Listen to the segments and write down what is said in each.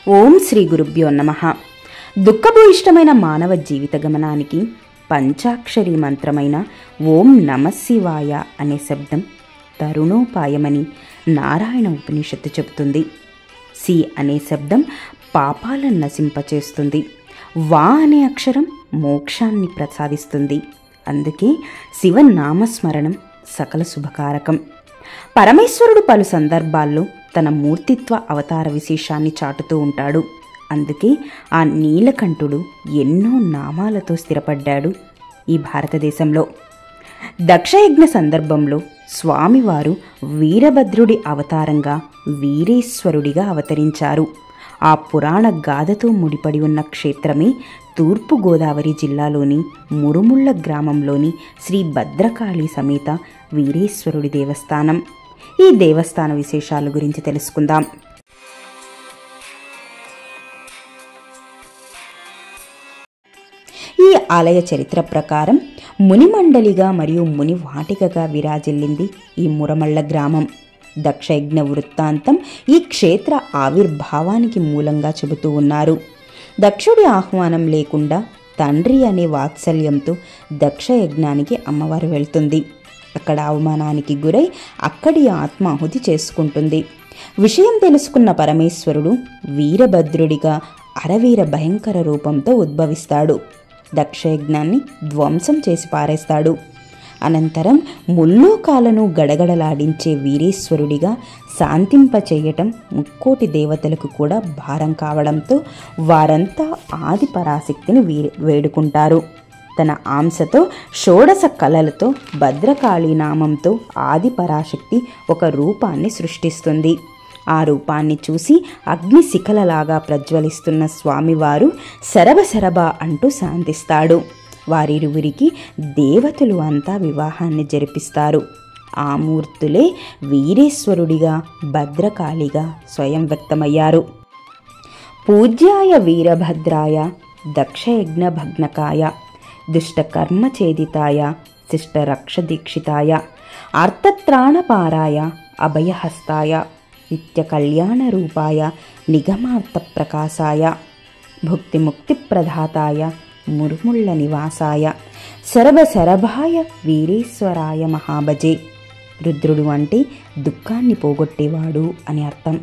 ఓం శ్రీ గురుభ్యో నమః. దుఃఖభూయిష్టమైన మానవ జీవిత గమనానికి పంచాక్షరి మంత్రమైన ఓం నమఃశివాయ అనే శబ్దం తరుణోపాయమని నారాయణ ఉపనిషత్తు చెబుతుంది. సి అనే శబ్దం పాపాలను నశింపచేస్తుంది. వా అనే అక్షరం మోక్షాన్ని ప్రసాదిస్తుంది. అందుకే శివనామస్మరణం సకల శుభకారకం. పరమేశ్వరుడు పలు సందర్భాల్లో తన మూర్తిత్వ అవతార విశేషాన్ని చాటుతూ ఉంటాడు. అందుకే ఆ నీలకంఠుడు ఎన్నో నామాలతో స్థిరపడ్డాడు ఈ భారతదేశంలో. దక్షయజ్ఞ సందర్భంలో స్వామివారు వీరభద్రుడి అవతారంగా వీరేశ్వరుడిగా అవతరించారు. ఆ పురాణ గాథతో ముడిపడి ఉన్న క్షేత్రమే తూర్పుగోదావరి జిల్లాలోని మురుముళ్ళ గ్రామంలోని శ్రీ భద్రకాళి సమేత వీరేశ్వరుడి దేవస్థానం. ఈ దేవస్థాన విశేషాల గురించి తెలుసుకుందాం. ఈ ఆలయ చరిత్ర ప్రకారం మునిమండలిగా మరియు ముని వాటికగా విరాజిల్లింది ఈ మురమళ్ళ గ్రామం. దక్షయజ్ఞ వృత్తాంతం ఈ క్షేత్ర ఆవిర్భావానికి మూలంగా చెబుతూ ఉన్నారు. దక్షుడి ఆహ్వానం లేకుండా తండ్రి అనే వాత్సల్యంతో దక్షయజ్ఞానికి అమ్మవారు వెళ్తుంది. అక్కడ అవమానానికి గురై అక్కడి ఆత్మాహుతి చేసుకుంటుంది. విషయం తెలుసుకున్న పరమేశ్వరుడు వీరభద్రుడిగా అరవీర భయంకర రూపంతో ఉద్భవిస్తాడు. దక్షయజ్ఞాన్ని ధ్వంసం చేసి పారేస్తాడు. అనంతరం ముల్లోకాలను గడగడలాడించే వీరేశ్వరుడిగా శాంతింపచేయటం ముక్కోటి దేవతలకు కూడా భారం కావడంతో వారంతా ఆది పరాశక్తిని వేడుకుంటారు. తన ఆంశతో షోడశ కళలతో భద్రకాళి నామంతో ఆది పరాశక్తి ఒక రూపాన్ని సృష్టిస్తుంది. ఆ రూపాన్ని చూసి అగ్ని శిఖలలాగా ప్రజ్వలిస్తున్న స్వామివారు శరభ అంటూ శాంతిస్తాడు. వారిరువురికి దేవతలు అంతా వివాహాన్ని జరిపిస్తారు. ఆ మూర్తులే వీరేశ్వరుడిగా భద్రకాళిగా స్వయం వ్యక్తమయ్యారు. పూజ్యాయ వీరభద్రాయ దక్షయజ్ఞ భగ్నకాయ దుష్టకర్మఛేదితాయ శిష్టరక్షదీక్షితాయ అర్థత్రాణపారాయ అభయహస్తాయ నిత్యకళ్యాణరూపాయ నిగమార్థప్రకాశాయ భుక్తిముక్తిప్రదాతాయ మురుముళ్ళ నివాసాయ శరభాయ వీరేశ్వరాయ మహాభజే. రుద్రుడు అంటే దుఃఖాన్ని పోగొట్టేవాడు అని అర్థం.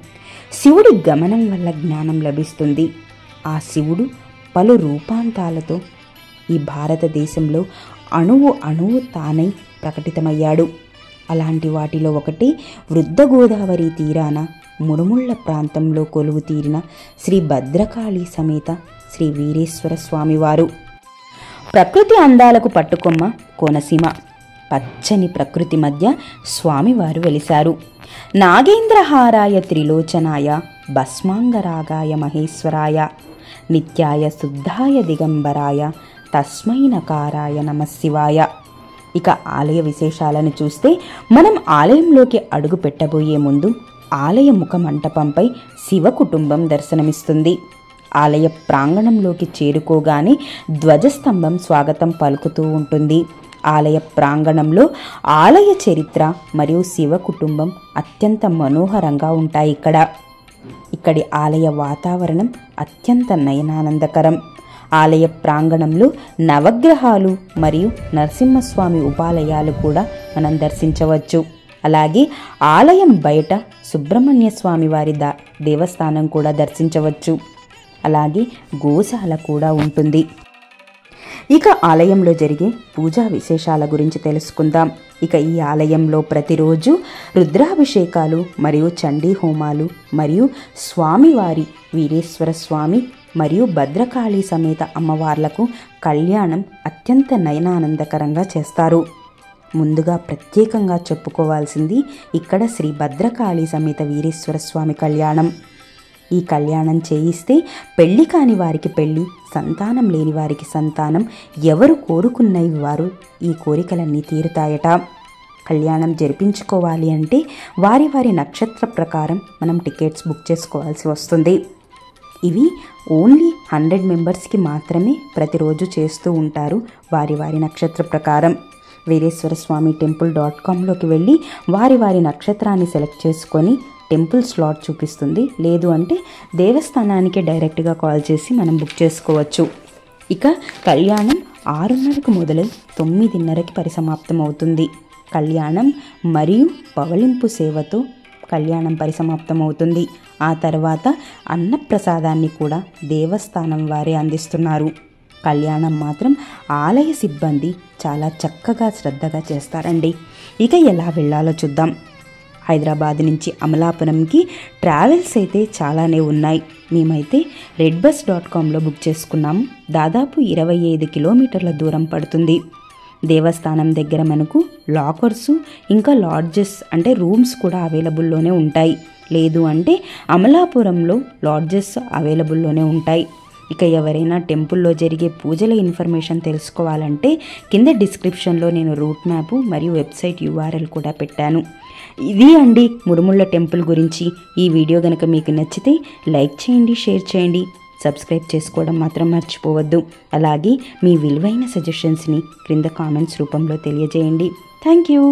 శివుడి గమనం వల్ల జ్ఞానం లభిస్తుంది. ఆ శివుడు పలు రూపాంతాలతో ఈ భారతదేశంలో అణువు తానై ప్రకటితమయ్యాడు. అలాంటి వాటిలో ఒకటి వృద్ధ గోదావరి తీరాన మురుముళ్ళ ప్రాంతంలో కొలువు తీరిన శ్రీ భద్రకాళి సమేత శ్రీ వీరేశ్వర స్వామివారు. ప్రకృతి అందాలకు పట్టుకొమ్మ కోనసీమ. పచ్చని ప్రకృతి మధ్య స్వామివారు వెలిశారు. నాగేంద్రహారాయ త్రిలోచనాయ భస్మాంగరాగాయ మహేశ్వరాయ నిత్యాయ శుద్ధాయ దిగంబరాయ తస్మై నకారాయ నమఃశివాయ. ఇక ఆలయ విశేషాలను చూస్తే మనం ఆలయంలోకి అడుగు పెట్టబోయే ముందు ఆలయ ముఖ మంటపంపై శివ కుటుంబం దర్శనమిస్తుంది. ఆలయ ప్రాంగణంలోకి చేరుకోగానే ధ్వజస్తంభం స్వాగతం పలుకుతూ ఉంటుంది. ఆలయ ప్రాంగణంలో ఆలయ చరిత్ర మరియు శివ కుటుంబం అత్యంత మనోహరంగా ఉంటాయి. ఇక్కడి ఆలయ వాతావరణం అత్యంత నయనానందకరం. ఆలయ ప్రాంగణంలో నవగ్రహాలు మరియు నరసింహస్వామి ఉపాలయాలు కూడా మనం దర్శించవచ్చు. అలాగే ఆలయం బయట సుబ్రహ్మణ్య స్వామి వారి దేవస్థానం కూడా దర్శించవచ్చు. అలాగే గోశాల కూడా ఉంటుంది. ఇక ఆలయంలో జరిగే పూజా విశేషాల గురించి తెలుసుకుందాం. ఇక ఈ ఆలయంలో ప్రతిరోజు రుద్రాభిషేకాలు మరియు చండీ హోమాలు మరియు స్వామివారి వీరేశ్వర స్వామి మరియు భద్రకాళి సమేత అమ్మవార్లకు కళ్యాణం అత్యంత నయనానందకరంగా చేస్తారు. ముందుగా ప్రత్యేకంగా చెప్పుకోవాల్సింది ఇక్కడ శ్రీ భద్రకాళి సమేత వీరేశ్వర స్వామి కళ్యాణం. ఈ కళ్యాణం చేయిస్తే పెళ్లి కాని వారికి పెళ్లి, సంతానం లేని వారికి సంతానం, ఎవరు కోరుకున్నవి వారు ఈ కోరికలన్నీ తీరుతాయట. కళ్యాణం జరిపించుకోవాలి అంటే వారి వారి నక్షత్ర ప్రకారం మనం టికెట్స్ బుక్ చేసుకోవాల్సి వస్తుంది. ఇవి ఓన్లీ 100 మెంబర్స్కి మాత్రమే ప్రతిరోజు చేస్తూ ఉంటారు వారి వారి నక్షత్ర ప్రకారం. వీరేశ్వర స్వామి టెంపుల్.comలోకి వెళ్ళి వారి వారి నక్షత్రాన్ని సెలెక్ట్ చేసుకొని టెంపుల్ స్లాట్ చూపిస్తుంది. లేదు అంటే దేవస్థానానికి డైరెక్ట్గా కాల్ చేసి మనం బుక్ చేసుకోవచ్చు. ఇక కళ్యాణం 6:30కు మొదలై 9:30కి పరిసమాప్తం అవుతుంది. కళ్యాణం మరియు పవళింపు సేవతో కళ్యాణం పరిసమాప్తం అవుతుంది. ఆ తర్వాత అన్నప్రసాదాన్ని కూడా దేవస్థానం వారే అందిస్తున్నారు. కళ్యాణం మాత్రం ఆలయ సిబ్బంది చాలా చక్కగా శ్రద్ధగా చేస్తారండి. ఇక ఎలా వెళ్ళాలో చూద్దాం. హైదరాబాద్ నుంచి అమలాపురంకి ట్రావెల్స్ అయితే చాలానే ఉన్నాయి. మేమైతే redbus.comలో బుక్ చేసుకున్నాము. దాదాపు 25 కిలోమీటర్ల దూరం పడుతుంది. దేవస్థానం దగ్గర మనకు లాకర్సు ఇంకా లాడ్జెస్ అంటే రూమ్స్ కూడా అవైలబుల్లోనే ఉంటాయి. లేదు అంటే అమలాపురంలో లాడ్జెస్ అవైలబుల్లోనే ఉంటాయి. ఇక ఎవరైనా టెంపుల్లో జరిగే పూజల ఇన్ఫర్మేషన్ తెలుసుకోవాలంటే కింద డిస్క్రిప్షన్లో నేను రూట్ మ్యాప్ మరియు వెబ్సైట్ URL కూడా పెట్టాను. ఇది అండి మురుముళ్ళ టెంపుల్ గురించి. ఈ వీడియో కనుక మీకు నచ్చితే లైక్ చేయండి, షేర్ చేయండి, సబ్స్క్రైబ్ చేసుకోవడం మాత్రం మర్చిపోవద్దు. అలాగే మీ విలువైన సజెషన్స్ని క్రింద కామెంట్స్ రూపంలో తెలియజేయండి. Thank you.